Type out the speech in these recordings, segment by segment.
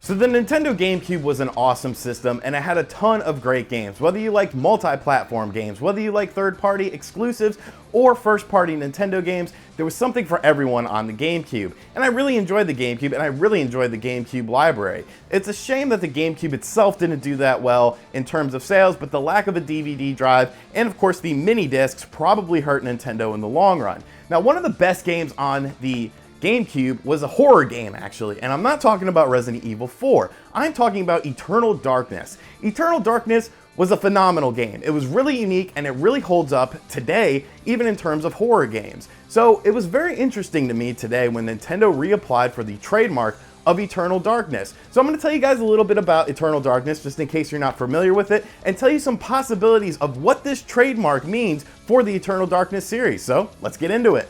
So the Nintendo GameCube was an awesome system, and it had a ton of great games. Whether you liked multi-platform games, whether you like third-party exclusives or first-party Nintendo games, there was something for everyone on the GameCube. And I really enjoyed the GameCube, and I really enjoyed the GameCube library. It's a shame that the GameCube itself didn't do that well in terms of sales, but the lack of a DVD drive and of course the mini discs probably hurt Nintendo in the long run. Now, one of the best games on the GameCube was a horror game, actually, and I'm not talking about Resident Evil 4. I'm talking about Eternal Darkness. Eternal Darkness was a phenomenal game. It was really unique and it really holds up today, even in terms of horror games. So it was very interesting to me today when Nintendo reapplied for the trademark of Eternal Darkness. So I'm going to tell you guys a little bit about Eternal Darkness, just in case you're not familiar with it, and tell you some possibilities of what this trademark means for the Eternal Darkness series. So let's get into it.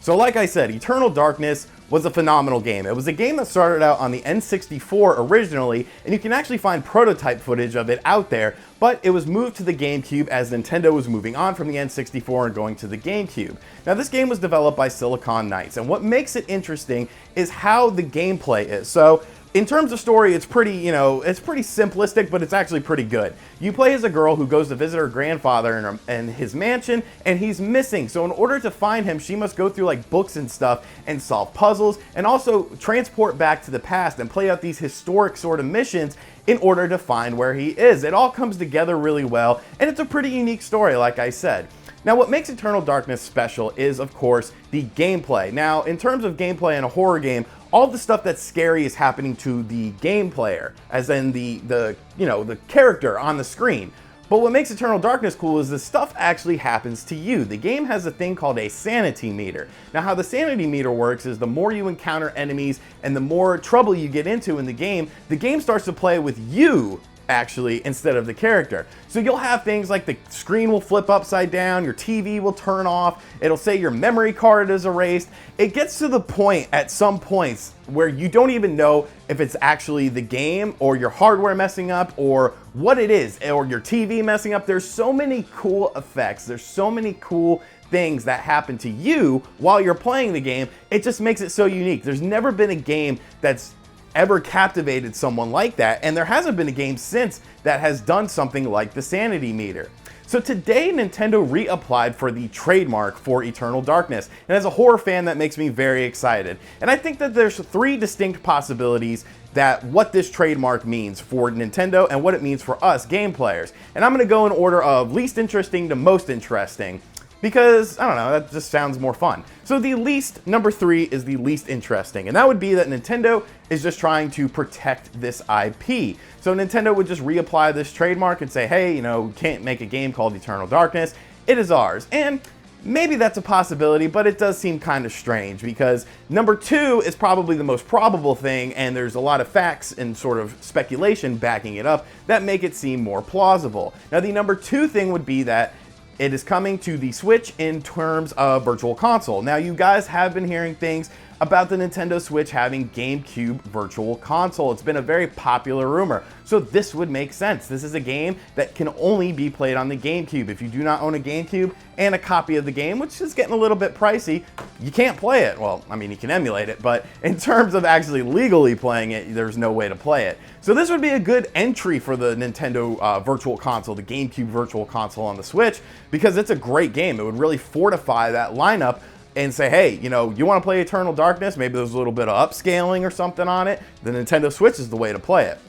So like I said, Eternal Darkness was a phenomenal game. It was a game that started out on the N64 originally, and you can actually find prototype footage of it out there, but it was moved to the GameCube as Nintendo was moving on from the N64 and going to the GameCube. Now this game was developed by Silicon Knights, and what makes it interesting is how the gameplay is. So in terms of story, it's pretty, it's pretty simplistic, but it's actually pretty good. You play as a girl who goes to visit her grandfather in his mansion, and he's missing. So in order to find him, she must go through like books and stuff and solve puzzles, and also transport back to the past and play out these historic sort of missions in order to find where he is. It all comes together really well, and it's a pretty unique story, like I said. Now, what makes Eternal Darkness special is, of course, the gameplay. Now, in terms of gameplay in a horror game, all the stuff that's scary is happening to the game player, as in the character on the screen. But what makes Eternal Darkness cool is the stuff actually happens to you. The game has a thing called a Sanity Meter. Now, how the Sanity Meter works is the more you encounter enemies and the more trouble you get into in the game starts to play with you, actually, instead of the character. So you'll have things like the screen will flip upside down, your TV will turn off, it'll say your memory card is erased. It gets to the point at some points where you don't even know if it's actually the game or your hardware messing up or what it is, or your TV messing up. There's so many cool effects, there's so many cool things that happen to you while you're playing the game. It just makes it so unique. There's never been a game that's ever captivated someone like that, and there hasn't been a game since that has done something like the Sanity Meter. So today, Nintendo reapplied for the trademark for Eternal Darkness, and as a horror fan, that makes me very excited. And I think that there's three distinct possibilities that what this trademark means for Nintendo and what it means for us game players. And I'm going to go in order of least interesting to most interesting, because, I don't know, that just sounds more fun. So the number 3 is the least interesting, and that would be that Nintendo is just trying to protect this IP. So Nintendo would just reapply this trademark and say, hey, we can't make a game called Eternal Darkness, it is ours. And maybe that's a possibility, but it does seem kind of strange, because number 2 is probably the most probable thing, and there's a lot of facts and sort of speculation backing it up that make it seem more plausible. Now the number 2 thing would be that it is coming to the Switch in terms of Virtual Console. Now, you guys have been hearing things about the Nintendo Switch having GameCube Virtual Console. It's been a very popular rumor, so this would make sense. This is a game that can only be played on the GameCube. If you do not own a GameCube and a copy of the game, which is getting a little bit pricey, you can't play it. Well, I mean, you can emulate it, but in terms of actually legally playing it, there's no way to play it. So this would be a good entry for the Nintendo Virtual Console, the GameCube Virtual Console on the Switch, because it's a great game. It would really fortify that lineup and say, hey, you want to play Eternal Darkness? Maybe there's a little bit of upscaling or something on it. The Nintendo Switch is the way to play it.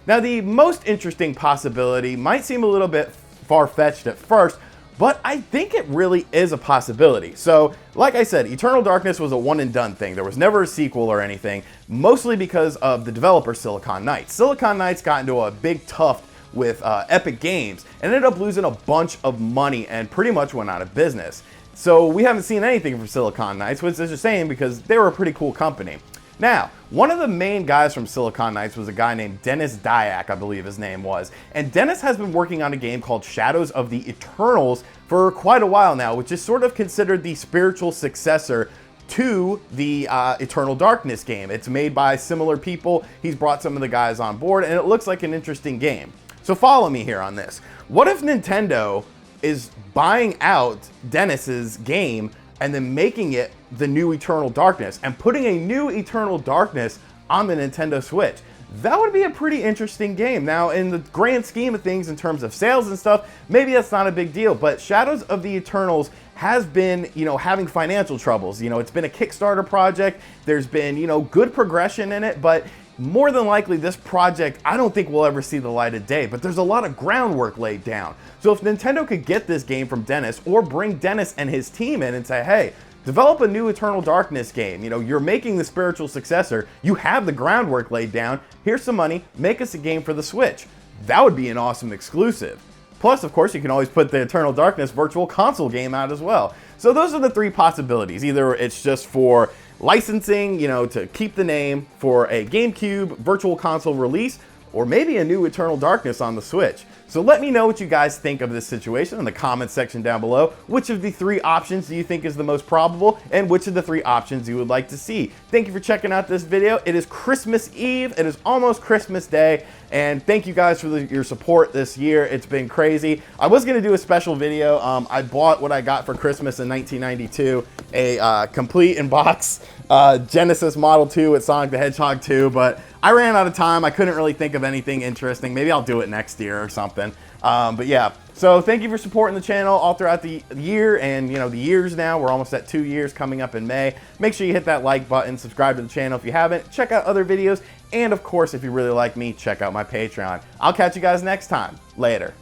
Now, the most interesting possibility might seem a little bit far-fetched at first, but I think it really is a possibility. So, like I said, Eternal Darkness was a one-and-done thing. There was never a sequel or anything, mostly because of the developer Silicon Knights. Silicon Knights got into a big tuft with Epic Games and ended up losing a bunch of money and pretty much went out of business. So we haven't seen anything from Silicon Knights, which is a shame because they were a pretty cool company. Now, one of the main guys from Silicon Knights was a guy named Dennis Dyack, I believe his name was. And Dennis has been working on a game called Shadows of the Eternals for quite a while now, which is sort of considered the spiritual successor to the Eternal Darkness game. It's made by similar people. He's brought some of the guys on board, and it looks like an interesting game. So follow me here on this. What if Nintendo is buying out Dennis's game and then making it the new Eternal Darkness and putting a new Eternal Darkness on the Nintendo Switch? That would be a pretty interesting game. Now, in the grand scheme of things, in terms of sales and stuff, maybe that's not a big deal, but Shadows of the Eternals has been, having financial troubles. It's been a Kickstarter project. There's been, good progression in it, but more than likely this project, I don't think we'll ever see the light of day, but there's a lot of groundwork laid down. So if Nintendo could get this game from Dennis, or bring Dennis and his team in and say, hey, develop a new Eternal Darkness game. You're making the spiritual successor. You have the groundwork laid down. Here's some money. Make us a game for the Switch. That would be an awesome exclusive. Plus, of course, you can always put the Eternal Darkness Virtual Console game out as well. So those are the three possibilities. Either it's just for licensing, to keep the name for a GameCube Virtual Console release, or maybe a new Eternal Darkness on the Switch. So let me know what you guys think of this situation in the comments section down below. Which of the three options do you think is the most probable, and which of the three options you would like to see? Thank you for checking out this video. It is Christmas Eve. It is almost Christmas Day, and thank you guys for your support this year. It's been crazy. I was going to do a special video. I bought what I got for Christmas in 1992, a complete in-box Genesis Model 2 with Sonic the Hedgehog 2, but I ran out of time. I couldn't really think of anything interesting. Maybe I'll do it next year or something. But yeah, so thank you for supporting the channel all throughout the year, and the years now. We're almost at 2 years coming up in May. Make sure you hit that like button, subscribe to the channel if you haven't, check out other videos, and of course, if you really like me, check out my Patreon. I'll catch you guys next time. Later.